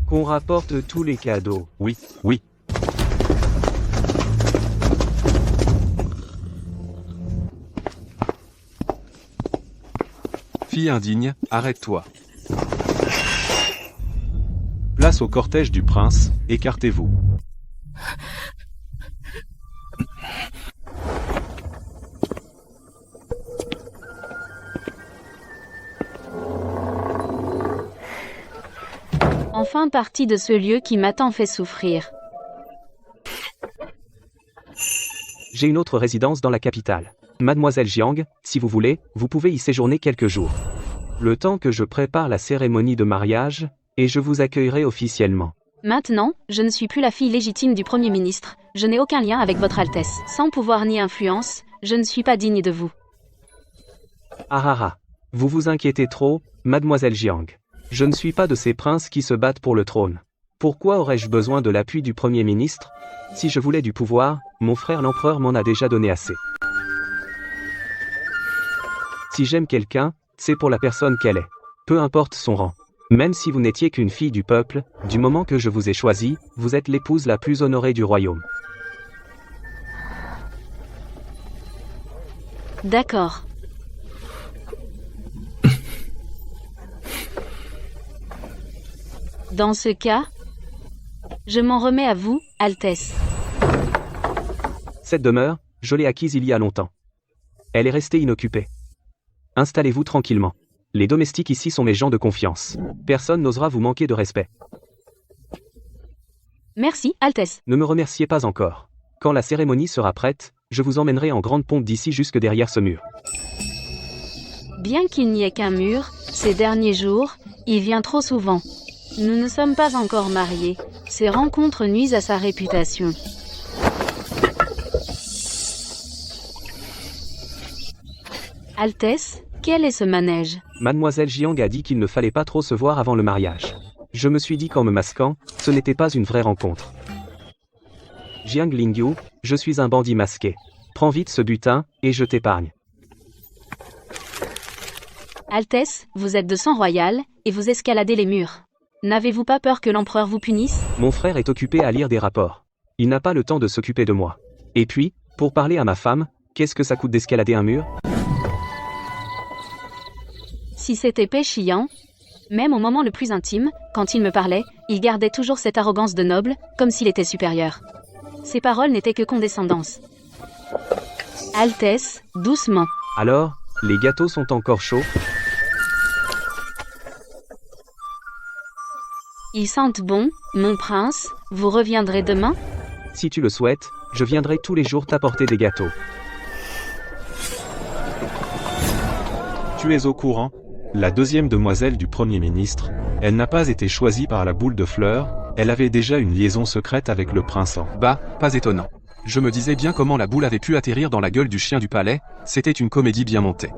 Qu'on rapporte tous les cadeaux. Oui, oui. Fille indigne, arrête-toi. Place au cortège du prince, écartez-vous. Enfin partie de ce lieu qui m'a tant fait souffrir. J'ai une autre résidence dans la capitale. Mademoiselle Jiang, si vous voulez, vous pouvez y séjourner quelques jours. Le temps que je prépare la cérémonie de mariage, et je vous accueillerai officiellement. Maintenant, je ne suis plus la fille légitime du Premier ministre, je n'ai aucun lien avec Votre Altesse. Sans pouvoir ni influence, je ne suis pas digne de vous. Ah ah ah. Vous vous inquiétez trop, Mademoiselle Jiang. Je ne suis pas de ces princes qui se battent pour le trône. Pourquoi aurais-je besoin de l'appui du Premier ministre? Si je voulais du pouvoir, mon frère l'empereur m'en a déjà donné assez. Si j'aime quelqu'un, c'est pour la personne qu'elle est. Peu importe son rang. Même si vous n'étiez qu'une fille du peuple, du moment que je vous ai choisi, vous êtes l'épouse la plus honorée du royaume. D'accord. Dans ce cas, je m'en remets à vous, Altesse. Cette demeure, je l'ai acquise il y a longtemps. Elle est restée inoccupée. Installez-vous tranquillement. Les domestiques ici sont mes gens de confiance. Personne n'osera vous manquer de respect. Merci, Altesse. Ne me remerciez pas encore. Quand la cérémonie sera prête, je vous emmènerai en grande pompe d'ici jusque derrière ce mur. Bien qu'il n'y ait qu'un mur, ces derniers jours, il vient trop souvent. Nous ne sommes pas encore mariés. Ces rencontres nuisent à sa réputation. Altesse, quel est ce manège? Mademoiselle Jiang a dit qu'il ne fallait pas trop se voir avant le mariage. Je me suis dit qu'en me masquant, ce n'était pas une vraie rencontre. Jiang Lingyu, je suis un bandit masqué. Prends vite ce butin, et je t'épargne. Altesse, vous êtes de sang royal, et vous escaladez les murs. N'avez-vous pas peur que l'empereur vous punisse? Mon frère est occupé à lire des rapports. Il n'a pas le temps de s'occuper de moi. Et puis, pour parler à ma femme, qu'est-ce que ça coûte d'escalader un mur? Si c'était Pei Shiyan, même au moment le plus intime, quand il me parlait, il gardait toujours cette arrogance de noble, comme s'il était supérieur. Ses paroles n'étaient que condescendance. Altesse, doucement. Alors, les gâteaux sont encore chauds? Ils sentent bon, mon prince, vous reviendrez demain? Si tu le souhaites, je viendrai tous les jours t'apporter des gâteaux. Tu es au courant? La deuxième demoiselle du Premier ministre, elle n'a pas été choisie par la boule de fleurs, elle avait déjà une liaison secrète avec le prince en bas, pas étonnant. Je me disais bien comment la boule avait pu atterrir dans la gueule du chien du palais, c'était une comédie bien montée.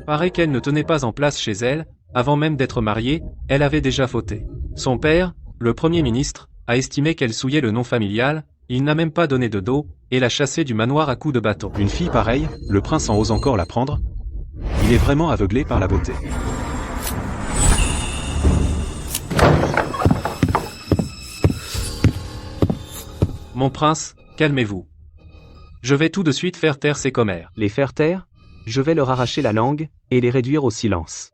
Paraît qu'elle ne tenait pas en place chez elle, avant même d'être mariée, elle avait déjà fauté. Son père, le Premier ministre, a estimé qu'elle souillait le nom familial, il n'a même pas donné de dos, et l'a chassée du manoir à coups de bâton. Une fille pareille, le prince en ose encore la prendre? Il est vraiment aveuglé par la beauté. Mon prince, calmez-vous. Je vais tout de suite faire taire ces commères. Les faire taire? Je vais leur arracher la langue, et les réduire au silence.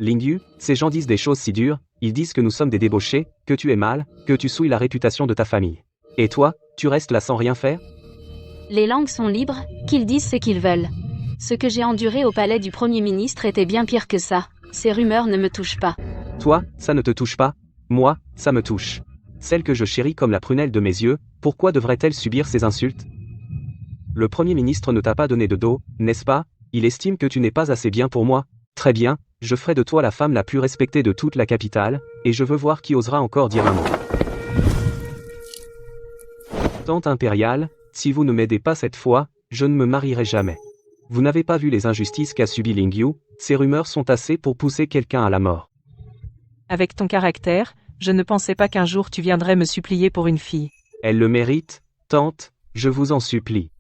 Lingyu, ces gens disent des choses si dures, ils disent que nous sommes des débauchés, que tu es mal, que tu souilles la réputation de ta famille. Et toi, tu restes là sans rien faire? Les langues sont libres, qu'ils disent ce qu'ils veulent. Ce que j'ai enduré au palais du Premier ministre était bien pire que ça. Ces rumeurs ne me touchent pas. Toi, ça ne te touche pas? Moi, ça me touche. Celle que je chéris comme la prunelle de mes yeux, pourquoi devrait-elle subir ces insultes? Le Premier ministre ne t'a pas donné de dos, n'est-ce pas? Il estime que tu n'es pas assez bien pour moi. Très bien, je ferai de toi la femme la plus respectée de toute la capitale, et je veux voir qui osera encore dire un mot. Tante impériale, si vous ne m'aidez pas cette fois, je ne me marierai jamais. Vous n'avez pas vu les injustices qu'a subi Lingyu, ces rumeurs sont assez pour pousser quelqu'un à la mort. Avec ton caractère, je ne pensais pas qu'un jour tu viendrais me supplier pour une fille. Elle le mérite, tante, je vous en supplie.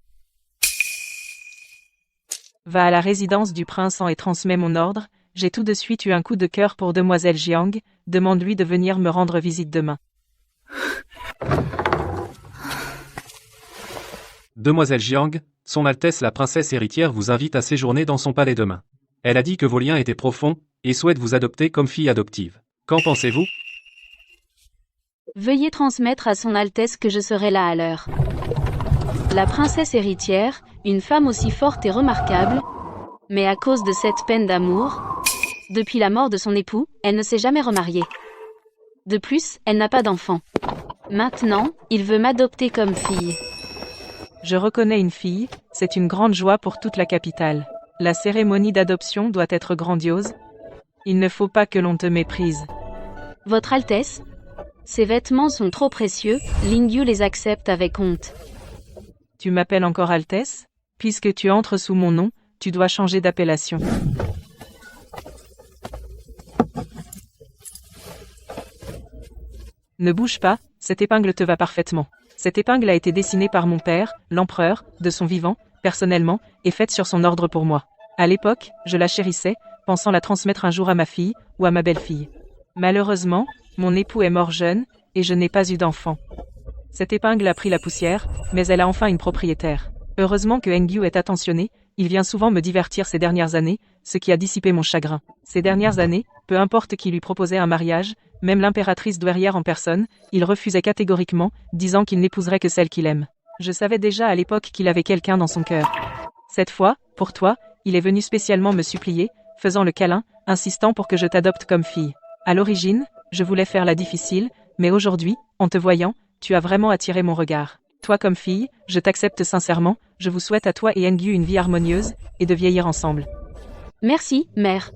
Va à la résidence du prince et transmets mon ordre, j'ai tout de suite eu un coup de cœur pour demoiselle Jiang, demande-lui de venir me rendre visite demain. Demoiselle Jiang, Son Altesse la princesse héritière vous invite à séjourner dans son palais demain. Elle a dit que vos liens étaient profonds, et souhaite vous adopter comme fille adoptive. Qu'en pensez-vous? Veuillez transmettre à son Altesse que je serai là à l'heure. La princesse héritière, une femme aussi forte et remarquable, mais à cause de cette peine d'amour, depuis la mort de son époux, elle ne s'est jamais remariée. De plus, elle n'a pas d'enfant. Maintenant, il veut m'adopter comme fille. Je reconnais une fille, c'est une grande joie pour toute la capitale. La cérémonie d'adoption doit être grandiose. Il ne faut pas que l'on te méprise. Votre Altesse, ces vêtements sont trop précieux, Lingyu les accepte avec honte. Tu m'appelles encore Altesse? Puisque tu entres sous mon nom, tu dois changer d'appellation. Ne bouge pas, cette épingle te va parfaitement. Cette épingle a été dessinée par mon père, l'empereur, de son vivant, personnellement, et faite sur son ordre pour moi. À l'époque, je la chérissais, pensant la transmettre un jour à ma fille, ou à ma belle-fille. Malheureusement, mon époux est mort jeune, et je n'ai pas eu d'enfant. Cette épingle a pris la poussière, mais elle a enfin une propriétaire. Heureusement que Lingyu est attentionné, il vient souvent me divertir ces dernières années, ce qui a dissipé mon chagrin. Ces dernières années, peu importe qui lui proposait un mariage, même l'impératrice douairière en personne, il refusait catégoriquement, disant qu'il n'épouserait que celle qu'il aime. Je savais déjà à l'époque qu'il avait quelqu'un dans son cœur. Cette fois, pour toi, il est venu spécialement me supplier, faisant le câlin, insistant pour que je t'adopte comme fille. À l'origine, je voulais faire la difficile, mais aujourd'hui, en te voyant, tu as vraiment attiré mon regard. Toi comme fille, je t'accepte sincèrement, je vous souhaite à toi et Lingyu une vie harmonieuse, et de vieillir ensemble. Merci, mère.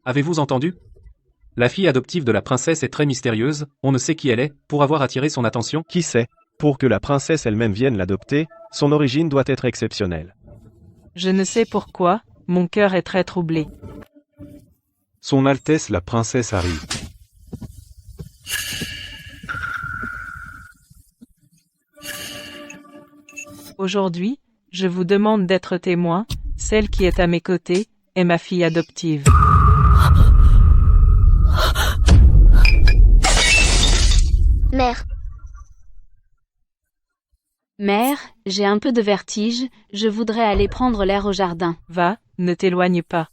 Avez-vous entendu? La fille adoptive de la princesse est très mystérieuse, on ne sait qui elle est, pour avoir attiré son attention. Qui sait? Pour que la princesse elle-même vienne l'adopter, son origine doit être exceptionnelle. Je ne sais pourquoi, mon cœur est très troublé. Son Altesse la princesse arrive. Aujourd'hui, je vous demande d'être témoin, celle qui est à mes côtés, est ma fille adoptive. Mère. Mère, j'ai un peu de vertige, je voudrais aller prendre l'air au jardin. Va, ne t'éloigne pas.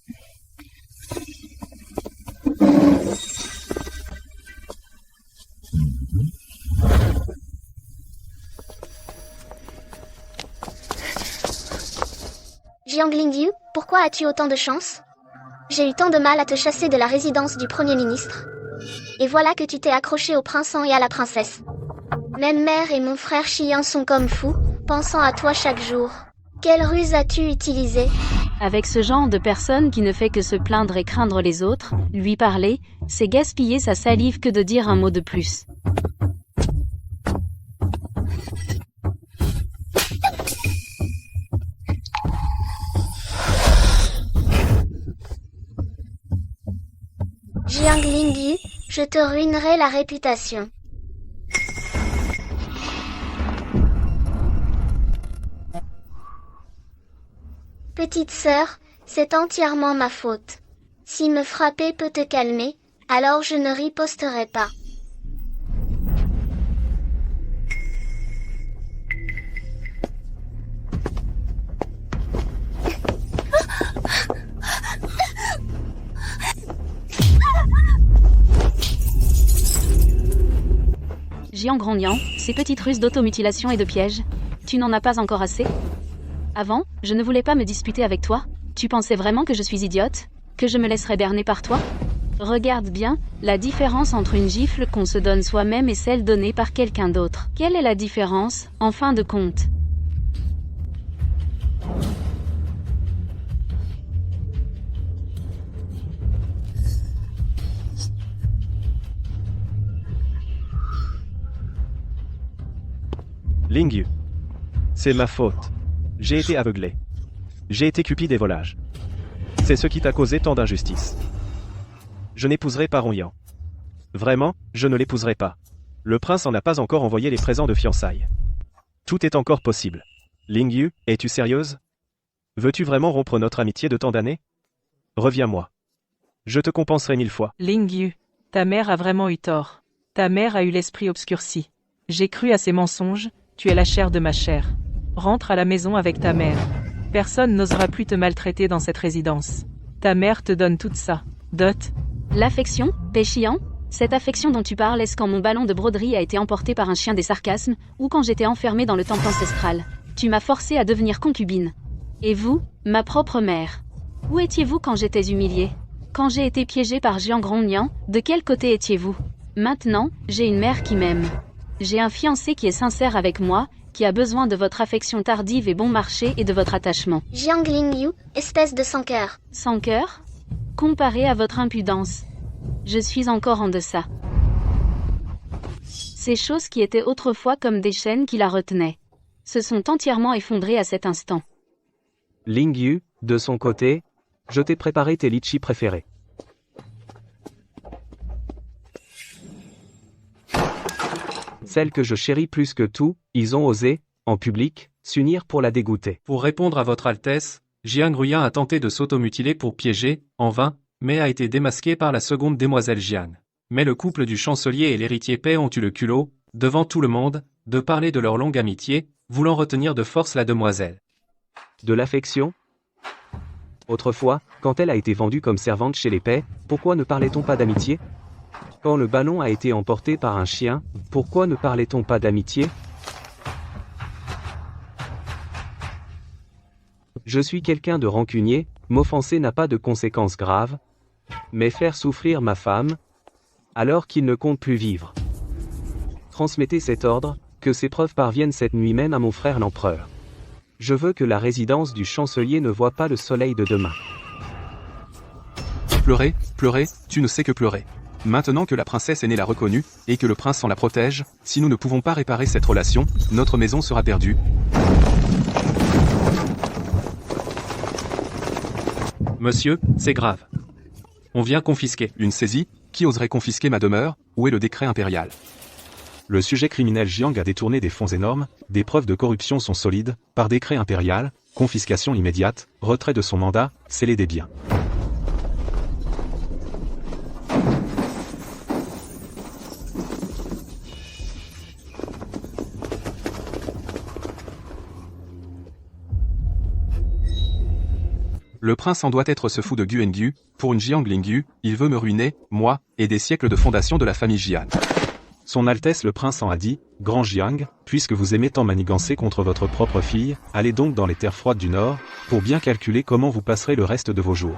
Jiang Lingyu, pourquoi as-tu autant de chance? J'ai eu tant de mal à te chasser de la résidence du Premier ministre. Et voilà que tu t'es accroché au prince et à la princesse. Même mère et mon frère Xian sont comme fous, pensant à toi chaque jour. Quelle ruse as-tu utilisée? Avec ce genre de personne qui ne fait que se plaindre et craindre les autres, lui parler, c'est gaspiller sa salive que de dire un mot de plus. Jiang Lingyu, je te ruinerai la réputation. Petite sœur, c'est entièrement ma faute. Si me frapper peut te calmer, Alors je ne riposterai pas. Jiang grognant, ces petites ruses d'automutilation et de pièges, tu n'en as pas encore assez? Avant, je ne voulais pas me disputer avec toi. Tu pensais vraiment que je suis idiote? Que je me laisserais berner par toi? Regarde bien, la différence entre une gifle qu'on se donne soi-même et celle donnée par quelqu'un d'autre. Quelle est la différence, en fin de compte? Lingyu. C'est ma faute. J'ai été aveuglé. J'ai été cupide et volage. C'est ce qui t'a causé tant d'injustice. Je n'épouserai pas Rongyang. Vraiment, je ne l'épouserai pas. Le prince en a pas encore envoyé les présents de fiançailles. Tout est encore possible. Lingyu, es-tu sérieuse? Veux-tu vraiment rompre notre amitié de tant d'années? Reviens-moi. Je te compenserai 1000 fois. Lingyu, ta mère a vraiment eu tort. Ta mère a eu l'esprit obscurci. J'ai cru à ses mensonges, tu es la chair de ma chair. Rentre à la maison avec ta mère. Personne n'osera plus te maltraiter dans cette résidence. Ta mère te donne tout ça. Dot. L'affection, Péchian? Cette affection dont tu parles, est-ce quand mon ballon de broderie a été emporté par un chien des sarcasmes, ou quand j'étais enfermée dans le temple ancestral? Tu m'as forcée à devenir concubine. Et vous, ma propre mère? Où étiez-vous quand j'étais humiliée? Quand j'ai été piégée par Jiang Rongyang, de quel côté étiez-vous? Maintenant, j'ai une mère qui m'aime. J'ai un fiancé qui est sincère avec moi, qui a besoin de votre affection tardive et bon marché et de votre attachement. Jiang Lingyu, espèce de sans cœur. Sans cœur? Comparé à votre impudence, je suis encore en deçà. Ces choses qui étaient autrefois comme des chaînes qui la retenaient se sont entièrement effondrées à cet instant. Lingyu, de son côté, je t'ai préparé tes litchis préférés. Celles que je chéris plus que tout, ils ont osé, en public, s'unir pour la dégoûter. Pour répondre à votre Altesse, Jiang Ruyan a tenté de s'automutiler pour piéger, en vain, mais a été démasqué par la seconde demoiselle Jiang. Mais le couple du chancelier et l'héritier Pei ont eu le culot, devant tout le monde, de parler de leur longue amitié, voulant retenir de force la demoiselle. De l'affection? Autrefois, quand elle a été vendue comme servante chez les Pei, pourquoi ne parlait-on pas d'amitié? Quand le ballon a été emporté par un chien, pourquoi ne parlait-on pas d'amitié? Je suis quelqu'un de rancunier, m'offenser n'a pas de conséquences graves, mais faire souffrir ma femme, alors qu'il ne compte plus vivre. Transmettez cet ordre, que ces preuves parviennent cette nuit même à mon frère l'empereur. Je veux que la résidence du chancelier ne voie pas le soleil de demain. Pleurer, pleurer, tu ne sais que pleurer. Maintenant que la princesse aînée l'a reconnue, et que le prince s'en la protège, si nous ne pouvons pas réparer cette relation, notre maison sera perdue. Monsieur, c'est grave. On vient confisquer. Une saisie? Qui oserait confisquer ma demeure? Où est le décret impérial? Le sujet criminel Jiang a détourné des fonds énormes, des preuves de corruption sont solides, par décret impérial, confiscation immédiate, retrait de son mandat, scellé des biens. Le prince en doit être ce fou de Guengyu, pour une Jiang Lingyu, il veut me ruiner, moi, et des siècles de fondation de la famille Jian. Son Altesse le prince en a dit, Grand Jiang, puisque vous aimez tant manigancer contre votre propre fille, allez donc dans les terres froides du Nord, pour bien calculer comment vous passerez le reste de vos jours.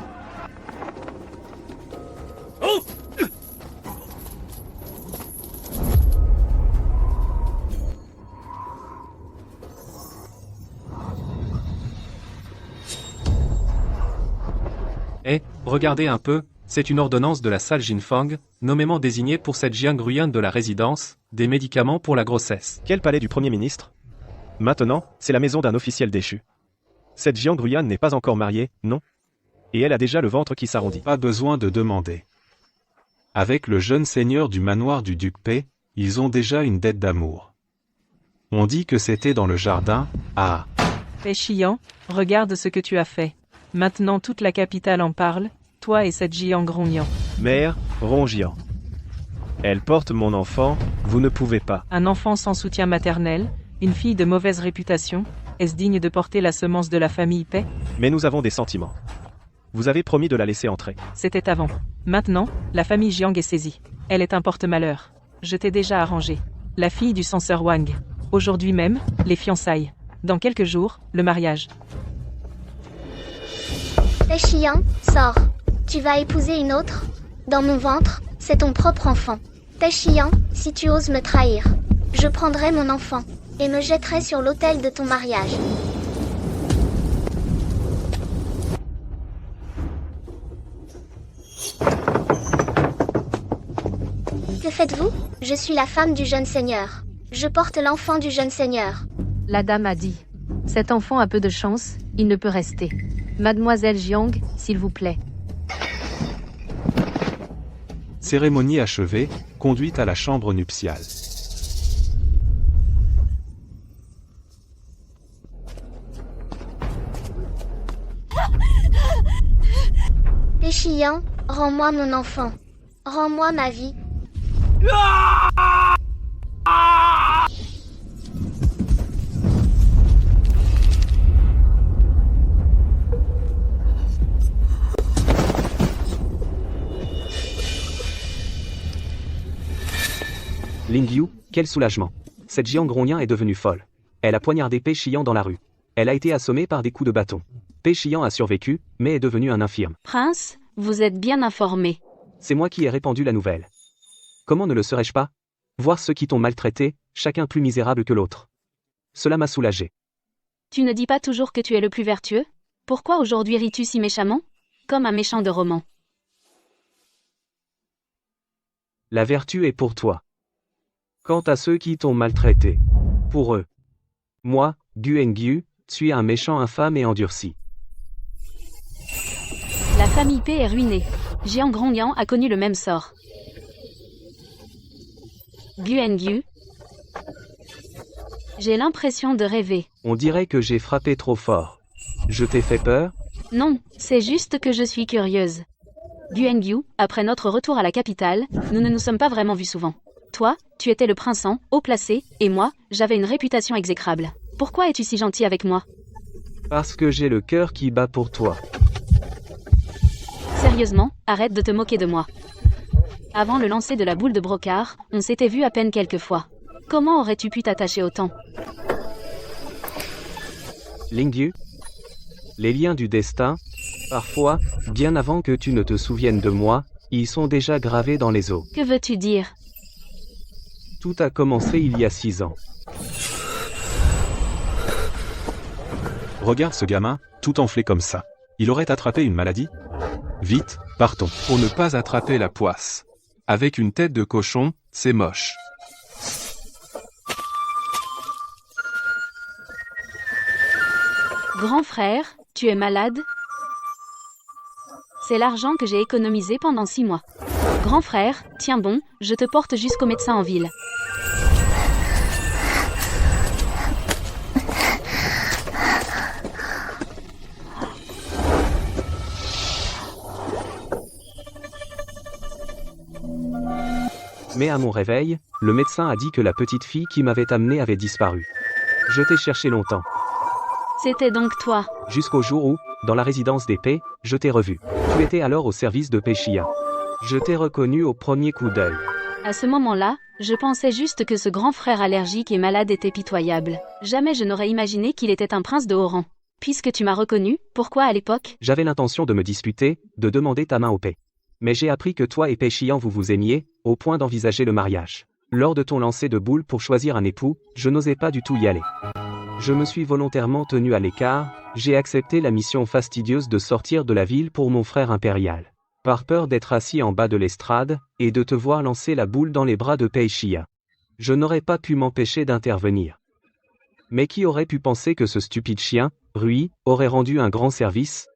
Eh, regardez un peu, c'est une ordonnance de la salle Jinfeng, nommément désignée pour cette Jiang Ruyan de la résidence, des médicaments pour la grossesse. Quel palais du Premier ministre? Maintenant, c'est la maison d'un officiel déchu. Cette Jiang Ruyan n'est pas encore mariée, non? Et elle a déjà le ventre qui s'arrondit. Pas besoin de demander. Avec le jeune seigneur du manoir du duc Pei, ils ont déjà une dette d'amour. On dit que c'était dans le jardin, ah. Péchian, regarde ce que tu as fait. Maintenant toute la capitale en parle, toi et cette Jiang Rongyang. Mère, Rongian. Elle porte mon enfant, vous ne pouvez pas. Un enfant sans soutien maternel, une fille de mauvaise réputation, est-ce digne de porter la semence de la famille Pei? Mais nous avons des sentiments. Vous avez promis de la laisser entrer. C'était avant. Maintenant, la famille Jiang est saisie. Elle est un porte-malheur. Je t'ai déjà arrangé. La fille du censeur Wang. Aujourd'hui même, les fiançailles. Dans quelques jours, le mariage. Pei Xiang, sors. Tu vas épouser une autre? Dans mon ventre, c'est ton propre enfant. Pei Xiang, si tu oses me trahir, je prendrai mon enfant et me jetterai sur l'autel de ton mariage. Que faites-vous? Je suis la femme du jeune seigneur. Je porte l'enfant du jeune seigneur. La dame a dit. Cet enfant a peu de chance, il ne peut rester. Mademoiselle Jiang, s'il vous plaît. Cérémonie achevée, conduite à la chambre nuptiale. Pei Xiang, rends-moi mon enfant. Rends-moi ma vie. Lingyu, quel soulagement. Cette Jiang Ronyan est devenue folle. Elle a poignardé Pei Xiang dans la rue. Elle a été assommée par des coups de bâton. Pei Xiang a survécu, mais est devenu un infirme. Prince, vous êtes bien informé. C'est moi qui ai répandu la nouvelle. Comment ne le serais-je pas? Voir ceux qui t'ont maltraité, chacun plus misérable que l'autre. Cela m'a soulagé. Tu ne dis pas toujours que tu es le plus vertueux? Pourquoi aujourd'hui ris-tu si méchamment? Comme un méchant de roman. La vertu est pour toi. Quant à ceux qui t'ont maltraité, pour eux. Moi, Guengyu, suis un méchant infâme et endurci. La famille Pei est ruinée. Jiang Ronyan a connu le même sort. Guengyu. J'ai l'impression de rêver. On dirait que j'ai frappé trop fort. Je t'ai fait peur? Non, c'est juste que je suis curieuse. Guengyu, après notre retour à la capitale, nous ne nous sommes pas vraiment vus souvent. Toi, tu étais le prince en haut placé, et moi, j'avais une réputation exécrable. Pourquoi es-tu si gentil avec moi? Parce que j'ai le cœur qui bat pour toi. Sérieusement, arrête de te moquer de moi. Avant le lancer de la boule de brocart, on s'était vu à peine quelques fois. Comment aurais-tu pu t'attacher autant? Lingyu, les liens du destin, parfois, bien avant que tu ne te souviennes de moi, ils sont déjà gravés dans les os. Que veux-tu dire? Tout a commencé il y a 6 ans. Regarde ce gamin, tout enflé comme ça. Il aurait attrapé une maladie? Vite, partons. Pour ne pas attraper la poisse. Avec une tête de cochon, c'est moche. Grand frère, tu es malade? C'est l'argent que j'ai économisé pendant 6 mois. Grand frère, tiens bon, je te porte jusqu'au médecin en ville. Mais à mon réveil, le médecin a dit que la petite fille qui m'avait amené avait disparu. Je t'ai cherché longtemps. C'était donc toi. Jusqu'au jour où, dans la résidence des Pei, je t'ai revu. Tu étais alors au service de Pei Xiang. Je t'ai reconnu au premier coup d'œil. À ce moment-là, je pensais juste que ce grand frère allergique et malade était pitoyable. Jamais je n'aurais imaginé qu'il était un prince de haut rang. Puisque tu m'as reconnu, pourquoi à l'époque? J'avais l'intention de me disputer, de demander ta main au Pei. Mais j'ai appris que toi et Pei Xiang vous aimiez, au point d'envisager le mariage. Lors de ton lancer de boule pour choisir un époux, je n'osais pas du tout y aller. Je me suis volontairement tenu à l'écart, j'ai accepté la mission fastidieuse de sortir de la ville pour mon frère impérial. Par peur d'être assis en bas de l'estrade, et de te voir lancer la boule dans les bras de Pei Xiang. Je n'aurais pas pu m'empêcher d'intervenir. Mais qui aurait pu penser que ce stupide chien, Rui, aurait rendu un grand service?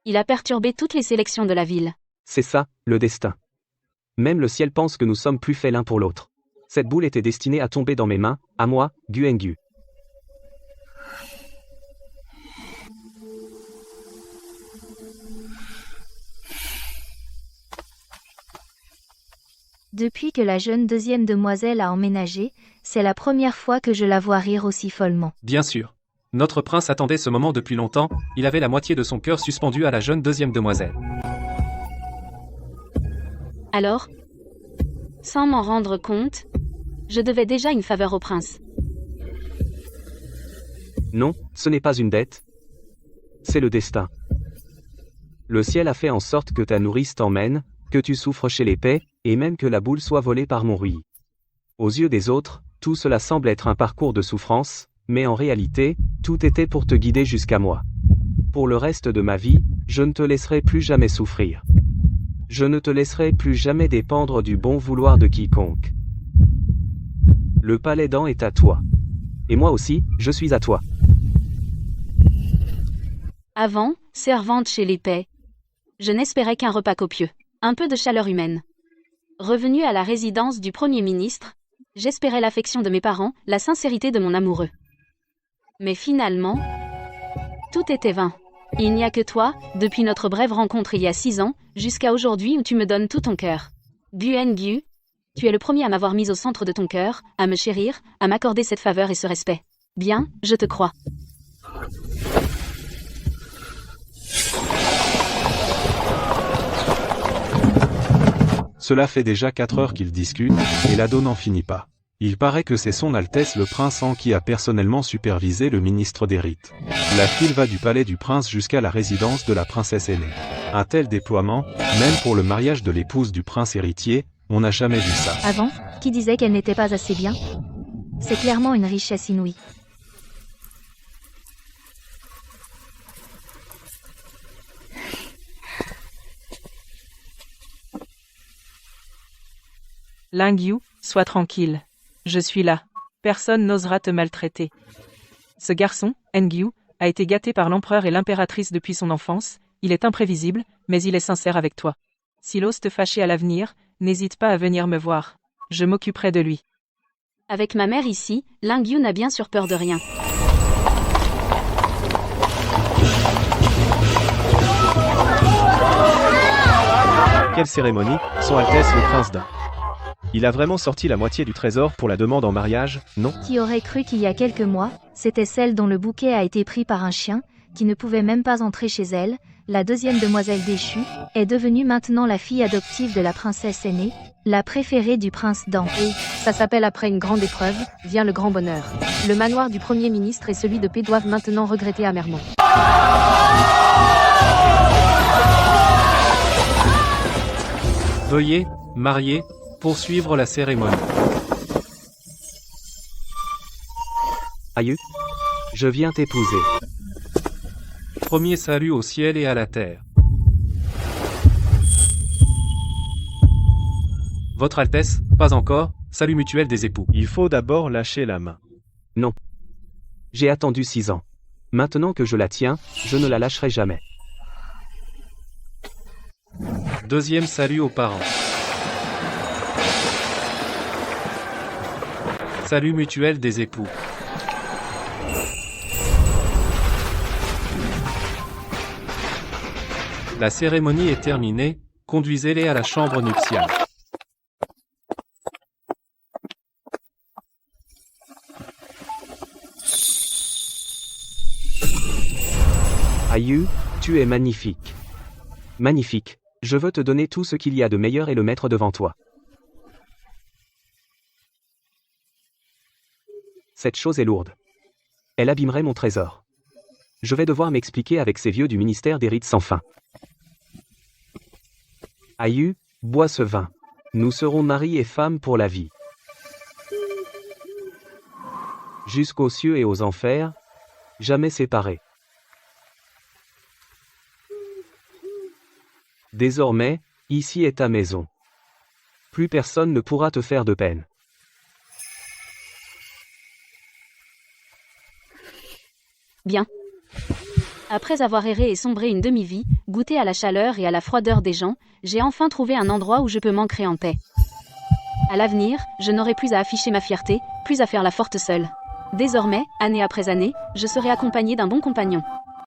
Il a perturbé toutes les sélections de la ville. C'est ça, le destin. Même le ciel pense que nous sommes plus faits l'un pour l'autre. Cette boule était destinée à tomber dans mes mains, à moi, Guengyu. Depuis que la jeune deuxième demoiselle a emménagé, c'est la première fois que je la vois rire aussi follement. Bien sûr. Notre prince attendait ce moment depuis longtemps, il avait la moitié de son cœur suspendu à la jeune deuxième demoiselle. Alors, sans m'en rendre compte, je devais déjà une faveur au prince. Non, ce n'est pas une dette. C'est le destin. Le ciel a fait en sorte que ta nourrice t'emmène, que tu souffres chez l'épée, et même que la boule soit volée par mon Rui. Aux yeux des autres, tout cela semble être un parcours de souffrance, mais en réalité, tout était pour te guider jusqu'à moi. Pour le reste de ma vie, je ne te laisserai plus jamais souffrir. Je ne te laisserai plus jamais dépendre du bon vouloir de quiconque. Le palais d'An est à toi. Et moi aussi, je suis à toi. Avant, servante chez l'épée, je n'espérais qu'un repas copieux, un peu de chaleur humaine. Revenue à la résidence du Premier ministre, j'espérais l'affection de mes parents, la sincérité de mon amoureux. Mais finalement, tout était vain. Il n'y a que toi, depuis notre brève rencontre il y a 6 ans, jusqu'à aujourd'hui où tu me donnes tout ton cœur. Guan-Gu, tu es le premier à m'avoir mise au centre de ton cœur, à me chérir, à m'accorder cette faveur et ce respect. Bien, je te crois. Cela fait déjà 4 heures qu'ils discutent, et l'ado n'en finit pas. Il paraît que c'est son Altesse le Prince An qui a personnellement supervisé le ministre des Rites. La file va du palais du prince jusqu'à la résidence de la princesse aînée. Un tel déploiement, même pour le mariage de l'épouse du prince héritier, on n'a jamais vu ça. Avant, qui disait qu'elle n'était pas assez bien? C'est clairement une richesse inouïe. Lingyu, sois tranquille. Je suis là. Personne n'osera te maltraiter. Ce garçon, Ngyu, a été gâté par l'empereur et l'impératrice depuis son enfance, il est imprévisible, mais il est sincère avec toi. S'il ose te fâcher à l'avenir, n'hésite pas à venir me voir. Je m'occuperai de lui. Avec ma mère ici, Lingyu n'a bien sûr peur de rien. Quelle cérémonie, Son Altesse le Prince d'An. Il a vraiment sorti la moitié du trésor pour la demande en mariage, non? Qui aurait cru qu'il y a quelques mois, c'était celle dont le bouquet a été pris par un chien, qui ne pouvait même pas entrer chez elle, la deuxième demoiselle déchue, est devenue maintenant la fille adoptive de la princesse aînée, la préférée du prince d'An. Et, ça s'appelle après une grande épreuve, vient le grand bonheur. Le manoir du Premier ministre et celui de paix doivent maintenant regretter amèrement. Veuillez, mariés, poursuivre la cérémonie. Aïe, je viens t'épouser. Premier salut au ciel et à la terre. Votre Altesse, pas encore, salut mutuel des époux. Il faut d'abord lâcher la main. Non. J'ai attendu 6 ans. Maintenant que je la tiens, je ne la lâcherai jamais. Deuxième salut aux parents. Salut mutuel des époux. La cérémonie est terminée, conduisez-les à la chambre nuptiale. Aïe, tu es magnifique. Magnifique. Je veux te donner tout ce qu'il y a de meilleur et le mettre devant toi. Cette chose est lourde. Elle abîmerait mon trésor. Je vais devoir m'expliquer avec ces vieux du ministère des Rites sans fin. Aïe, bois ce vin. Nous serons mari et femme pour la vie. Jusqu'aux cieux et aux enfers, jamais séparés. Désormais, ici est ta maison. Plus personne ne pourra te faire de peine. Bien. Après avoir erré et sombré une demi-vie, goûté à la chaleur et à la froideur des gens, j'ai enfin trouvé un endroit où je peux m'ancrer en paix. À l'avenir, je n'aurai plus à afficher ma fierté, plus à faire la forte seule. Désormais, année après année, je serai accompagnée d'un bon compagnon.